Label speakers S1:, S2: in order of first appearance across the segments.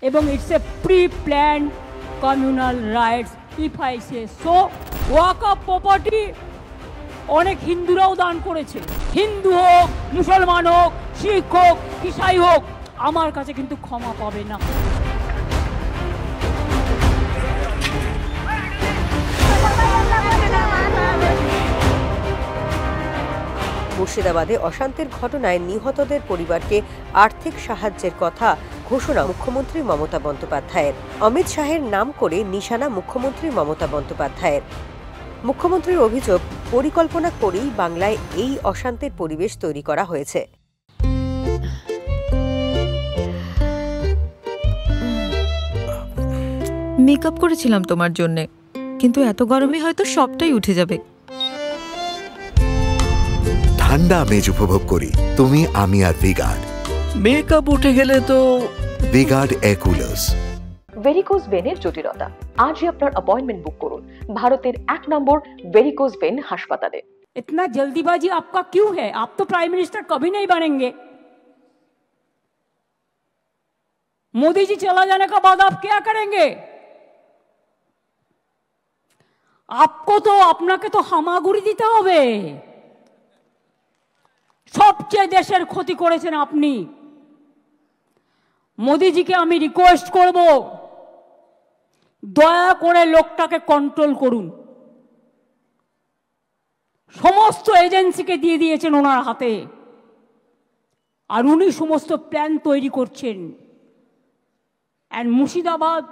S1: এবং it's a pre planned communal rights if I say so. Waqf property অনেক হিন্দুরাও দান করেছে, হিন্দু হোক, মুসলমান হোক, শিখ হোক, ইসাই হোক, আমার কাছে কিন্তু ক্ষমা পাবে না।
S2: মুর্শিদাবাদে অশান্তির ঘটনায় নিহতদের পরিবারকে আর্থিক সাহায্যের কথা ঘোষণা মুখ্যমন্ত্রী মমতা বন্দ্যোপাধ্যায়ের। অমিত শাহের নাম করে নিশানা মুখ্যমন্ত্রী মমতা বন্দ্যোপাধ্যায়ের। মুখ্যমন্ত্রীর অভিযোগ, পরিকল্পনা করেই বাংলায় এই অশান্তির পরিবেশ তৈরি করা হয়েছে।
S3: মেকআপ করেছিলাম তোমার জন্য, কিন্তু এত গরমে হয়তো সবটাই উঠে যাবে।
S4: ঠান্ডা আমেজ উপভোগ করি তুমি, আমি আর ভিগার্ড।
S5: মেকআপ উঠে গেলে তো
S4: ভিগার্ড এয়ার কুলার্স।
S6: ভেরিকোজ ভেনের জটিলতা, আজই আপনার অ্যাপয়েন্টমেন্ট বুক করুন ভারতের 1 নম্বর ভেরিকোজ ভেন হাসপাতালে।
S1: इतना जल्दीबाजी आपका क्यों है? आप तो प्राइम मिनिस्टर कभी नहीं बनेंगे। मोदी जी चला जाने के बाद आप क्या करेंगे? आपको तो আপনাকে তো হামাগুড়ি দিতে হবে। সবচেয়ে দেশের ক্ষতি করেছেন আপনি। মোদিজিকে আমি রিকোয়েস্ট করব, দয়া করে লোকটাকে কন্ট্রোল করুন। সমস্ত এজেন্সিকে দিয়ে দিয়েছেন ওনার হাতে, আর উনি সমস্ত প্ল্যান তৈরি করছেন। অ্যান্ড মুর্শিদাবাদ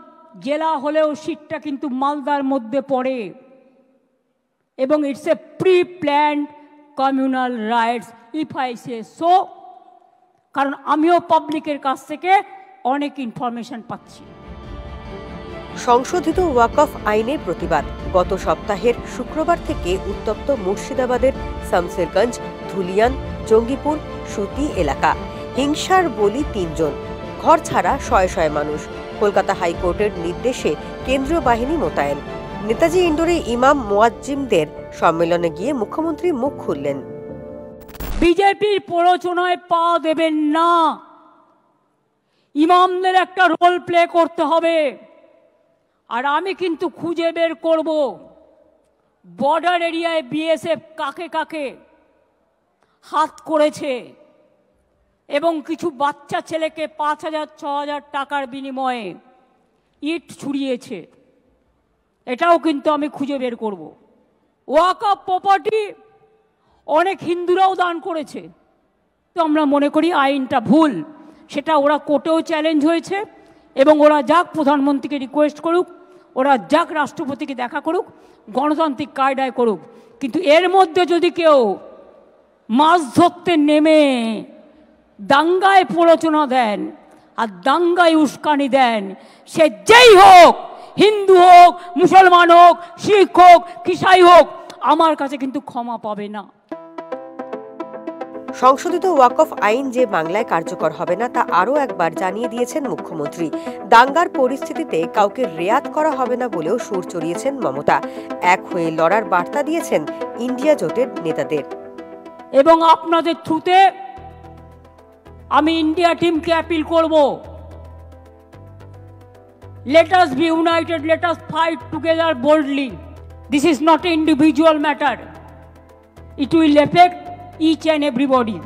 S1: জেলা হলেও সিটটা কিন্তু মালদার মধ্যে পড়ে, এবং it's a pre planned communal rights if I say so. কারণ আমিও পাবলিকের কাছ থেকে অনেক ইনফরমেশন পাচ্ছি।
S2: সংশোধিত ওয়াকফ আইনের প্রতিবাদ। গত সপ্তাহের শুক্রবার থেকে উত্তপ্ত মুর্শিদাবাদের শামসেরগঞ্জ, ধুলিয়ান, জঙ্গিপুর, সুতি এলাকা। হিংসার বলি 3 জন, ঘর ছাড়া শয়ে শয়ে মানুষ। কলকাতা হাইকোর্টের নির্দেশে কেন্দ্রীয় বাহিনী মোতায়েন। নেতাজি ইন্ডোরে ইমাম মুয়াজ্জিমদের সম্মেলনে গিয়ে মুখ্যমন্ত্রী মুখ খুললেন।
S1: বিজেপির প্ররোচনায় পা দেবেন না। ইমামদের একটা রোল প্লে করতে হবে, আর আমি কিন্তু খুঁজে বের করব বর্ডার এরিয়ায় বিএসএফ কাকে কাকে হাত করেছে, এবং কিছু বাচ্চা ছেলেকে 5,000-6,000 টাকার বিনিময়ে ইট ছুড়িয়েছে। এটাও কিন্তু আমি খুঁজে বের করব। ওয়াকফ প্রপার্টি অনেক হিন্দুরাও দান করেছে, তো আমরা মনে করি আইনটা ভুল। সেটা ওরা কোর্টেও চ্যালেঞ্জ হয়েছে, এবং ওরা যাক প্রধানমন্ত্রীকে রিকোয়েস্ট করুক, ওরা যাক রাষ্ট্রপতিকে দেখা করুক, গণতান্ত্রিক কায়দায় করুক। কিন্তু এর মধ্যে যদি কেউ মাছ ধরতে নেমে দাঙ্গায় প্ররোচনা দেন আর দাঙ্গায় উস্কানি দেন, সে যেই হোক, হিন্দু হোক, মুসলমান হোক, শিখ হোক, ইসাই হোক, আমার কাছে কিন্তু ক্ষমা পাবে না।
S2: সংশোধিত ওয়াকফ আইন যে বাংলায় কার্যকর হবে না তা আরও একবার জানিয়ে দিয়েছেন মুখ্যমন্ত্রী। দাঙ্গার পরিস্থিতিতে কাউকে রেয়াত করা হবে না বলেও সুর চড়িয়েছেন মমতা। এক হয়ে লড়ার বার্তা দিয়েছেন ইন্ডিয়া জোটের নেতাদের।
S1: এবং আপনাদের থ্রুতে আমি ইন্ডিয়া টিমকে অ্যাপিল করব, let us be united, let us fight together boldly. This is not an individual matter. It will affect each and everybody.